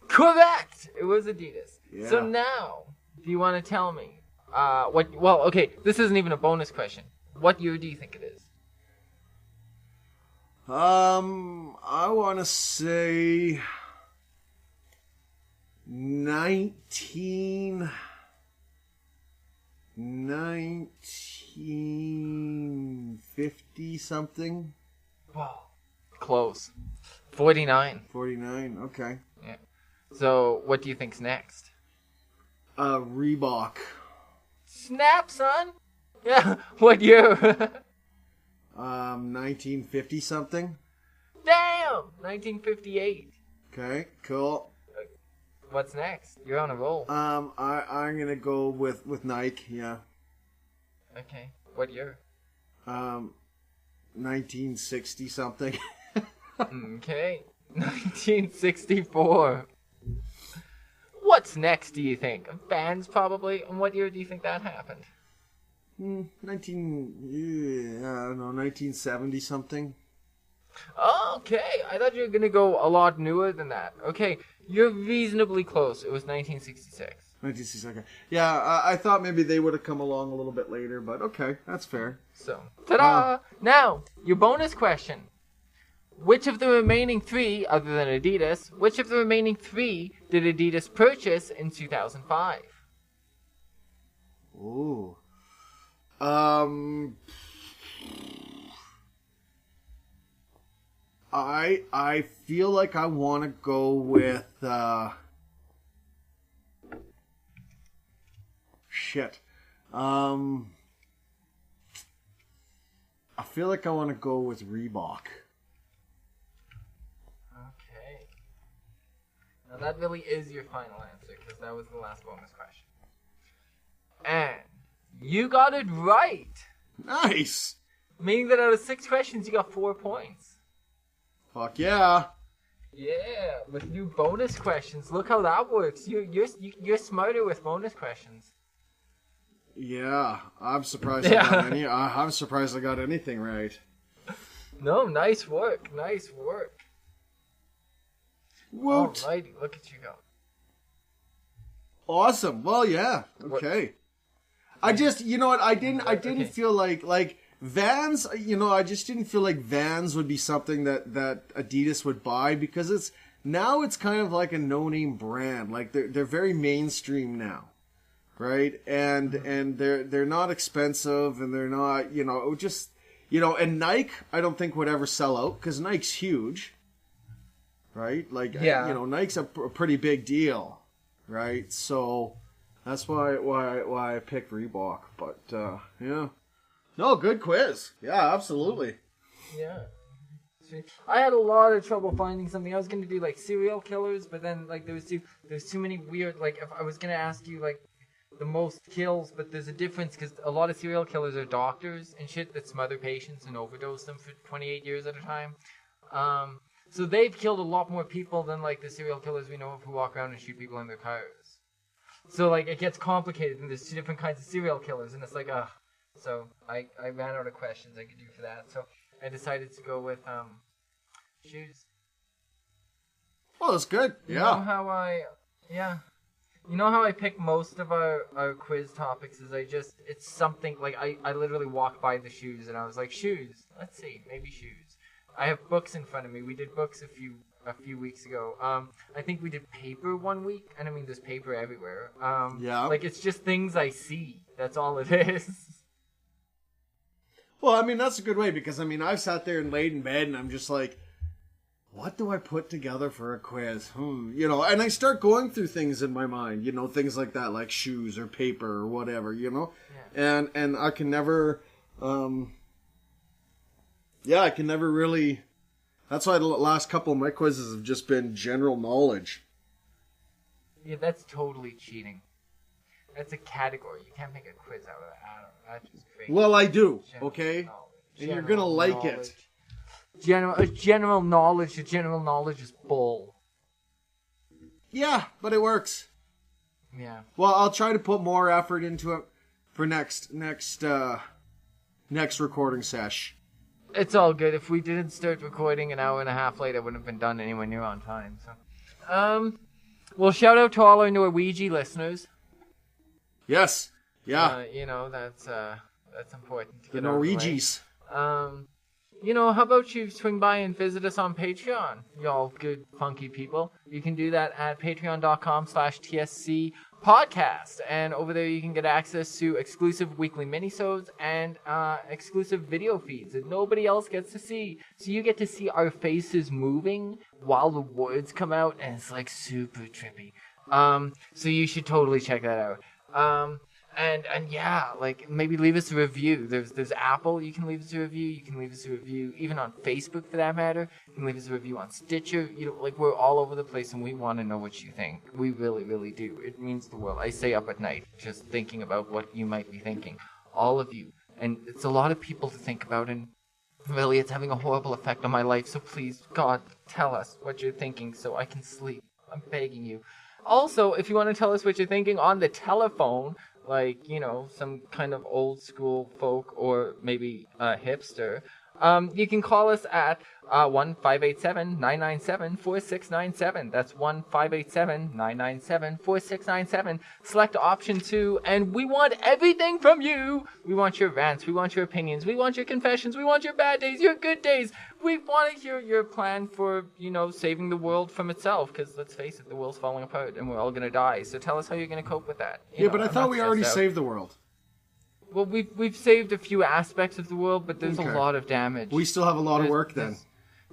correct! It was Adidas. Yeah. So now, do you want to tell me, this isn't even a bonus question. What year do you think it is? I want to say 1950 something. Wow. Close. 49. 49, okay. Yeah. So, what do you think's next? Reebok. Snap, son! Yeah, what year? 1950 something. Damn! 1958. Okay, cool. What's next? You're on a roll. I'm gonna go with Nike, yeah. Okay. What year? 1960 something. Okay. 1964. What's next, do you think? Vans, probably. And what year do you think that happened? I don't know, 1970 something. Okay, I thought you were gonna go a lot newer than that. Okay, you're reasonably close. It was 1966. 1960. Okay. Yeah, I thought maybe they would have come along a little bit later, but okay, that's fair. So, ta-da! Now, your bonus question. Which of the remaining three, other than Adidas, which of the remaining three did Adidas purchase in 2005? Ooh. I feel like I want to go with shit. I feel like I want to go with Reebok. Okay. Now that really is your final answer, because that was the last bonus question. And you got it right! Nice! Meaning that out of 6 questions, you got 4 points. Fuck yeah! Yeah, with new bonus questions. Look how that works. You're smarter with bonus questions. Yeah, I'm surprised I got any. I'm surprised I got anything right. No, nice work. Nice work. Woot! Alrighty, look at you go. Awesome. Well, yeah. Okay. I just, you know what? I didn't feel like Vans. You know, I just didn't feel like Vans would be something that Adidas would buy, because it's kind of like a no-name brand. Like they're very mainstream now. Right, and they're not expensive, and they're not, and Nike I don't think would ever sell out, because Nike's huge, right? Like, Nike's a pretty big deal, right? So that's why I picked Reebok. But yeah, no, good quiz. Yeah, absolutely. Yeah. I had a lot of trouble finding something. I was gonna do like serial killers, but then like there's too many weird, like if I was gonna ask you like the most kills, but there's a difference, because a lot of serial killers are doctors and shit that smother patients and overdose them for 28 years at a time. So they've killed a lot more people than like the serial killers we know of who walk around and shoot people in their cars. So like it gets complicated, and there's 2 different kinds of serial killers, and it's like So I ran out of questions I could do for that. So I decided to go with shoes. Well, that's good. Yeah. You know how I pick most of our quiz topics is it's something like I literally walked by the shoes and I was like, shoes, let's see, maybe shoes. I have books in front of me. We did books a few weeks ago. I think we did paper one week, and I mean there's paper everywhere. Yeah. Like it's just things I see. That's all it is. Well, I mean that's a good way, because I mean I've sat there and laid in bed and I'm just like, what do I put together for a quiz? And I start going through things in my mind, things like that, like shoes or paper or whatever, Yeah. And I can never, I can never really, that's why the last couple of my quizzes have just been general knowledge. Yeah, that's totally cheating. That's a category. You can't make a quiz out of that. That's just crazy. Well, I do, okay? And you're gonna like it. General knowledge is bull. Yeah, but it works. Yeah. Well, I'll try to put more effort into it for next recording sesh. It's all good. If we didn't start recording an hour and a half late, I wouldn't have been done anywhere near on time. So, well, shout out to all our Norwegian listeners. Yes. Yeah. That's important. To the get Norwegians. How about you swing by and visit us on Patreon, y'all good, funky people. You can do that at patreon.com/TSC podcast. And over there you can get access to exclusive weekly minisodes and exclusive video feeds that nobody else gets to see. So you get to see our faces moving while the words come out, and it's like super trippy. So you should totally check that out. And yeah, like maybe leave us a review. There's Apple, you can leave us a review. You can leave us a review even on Facebook for that matter. You can leave us a review on Stitcher. Like we're all over the place, and we want to know what you think. We really, really do. It means the world. I stay up at night just thinking about what you might be thinking. All of you. And it's a lot of people to think about, and really it's having a horrible effect on my life. So please, God, tell us what you're thinking so I can sleep. I'm begging you. Also, if you want to tell us what you're thinking on the telephone, like, you know, some kind of old school folk or maybe hipster, you can call us at 1-587-997-4697. That's 1-587-997-4697. Select option 2, and we want everything from you. We want your rants. We want your opinions. We want your confessions. We want your bad days, your good days. We want to hear your plan for, you know, saving the world from itself. Because let's face it, the world's falling apart, and we're all going to die. So tell us how you're going to cope with that. But I thought we already saved the world. Well, we've saved a few aspects of the world, but there's a lot of damage. We still have a lot of work then.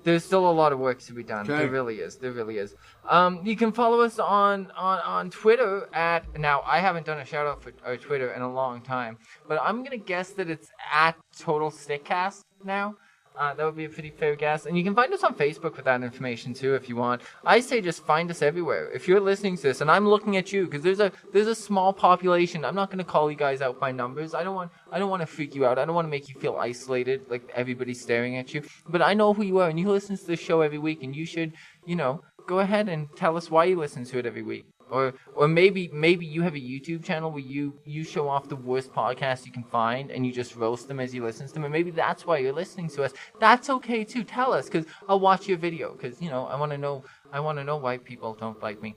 There's still a lot of work to be done. Okay. There really is. You can follow us on Twitter at... Now, I haven't done a shout-out for our Twitter in a long time, but I'm going to guess that it's at Total Stickcast now. That would be a pretty fair guess. And you can find us on Facebook with that information too if you want. I say just find us everywhere. If you're listening to this, and I'm looking at you because there's a small population. I'm not going to call you guys out by numbers. I don't want to freak you out. I don't want to make you feel isolated, like everybody's staring at you. But I know who you are, and you listen to this show every week, and you should, you know, go ahead and tell us why you listen to it every week. Or maybe you have a YouTube channel where you show off the worst podcasts you can find and you just roast them as you listen to them. And maybe that's why you're listening to us. That's okay too. Tell us, because I'll watch your video. Because, you know, I want to know why people don't like me.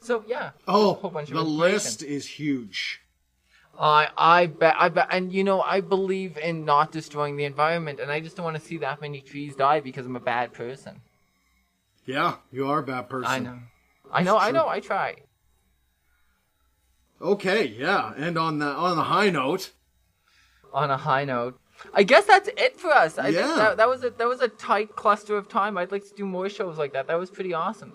So yeah. Oh, a whole bunch of the list is huge. I bet. And you know, I believe in not destroying the environment, and I just don't want to see that many trees die because I'm a bad person. Yeah, you are a bad person. I know, I try. Okay, yeah, and on a high note. On a high note, I guess that's it for us. I think Yeah. that was a tight cluster of time. I'd like to do more shows like that. That was pretty awesome.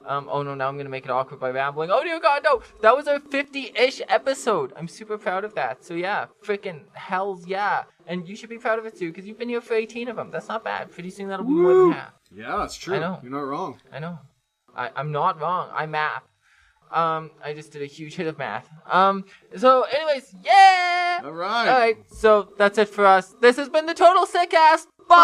Oh no, now I'm gonna make it awkward by rambling. Oh dear God, no! That was our 50-ish episode. I'm super proud of that. So yeah, freaking hells yeah, and you should be proud of it too because you've been here for 18 of them. That's not bad. Pretty soon that'll be more than half. Yeah, it's true. I know. You're not wrong. I know. I'm not wrong. I math. I just did a huge hit of math. So anyways, yeah! Alright, so that's it for us. This has been the Total Stickcast. Bye!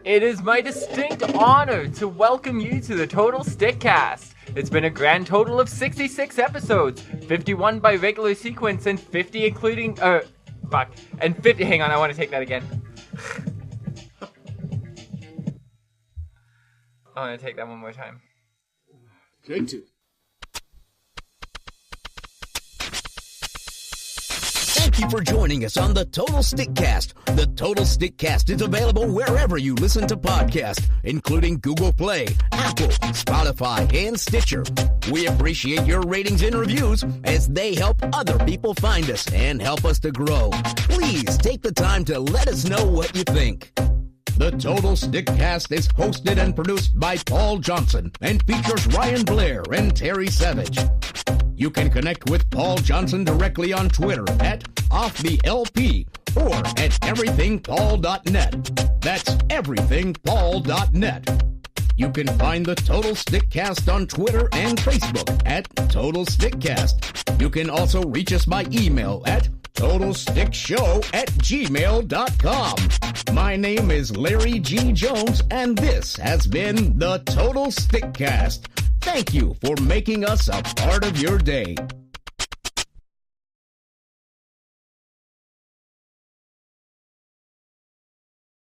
It is my distinct honor to welcome you to the Total Stickcast. It's been a grand total of 66 episodes, 51 by regular sequence and 50 including, and 50, hang on, I want to take that again. I want to take that one more time. Take two. Thank you for joining us on the Total Stickcast. The Total Stickcast is available wherever you listen to podcasts, including Google Play, Apple, Spotify, and Stitcher. We appreciate your ratings and reviews as they help other people find us and help us to grow. Please take the time to let us know what you think. The Total Stickcast is hosted and produced by Paul Johnson and features Ryan Blair and Terry Savage. You can connect with Paul Johnson directly on Twitter at OffTheLP or at everythingpaul.net. That's everythingpaul.net. You can find the Total Stickcast on Twitter and Facebook at Total Stickcast. You can also reach us by email at TotalStickShow@gmail.com. My name is Larry G. Jones, and this has been the Total Stickcast. Thank you for making us a part of your day.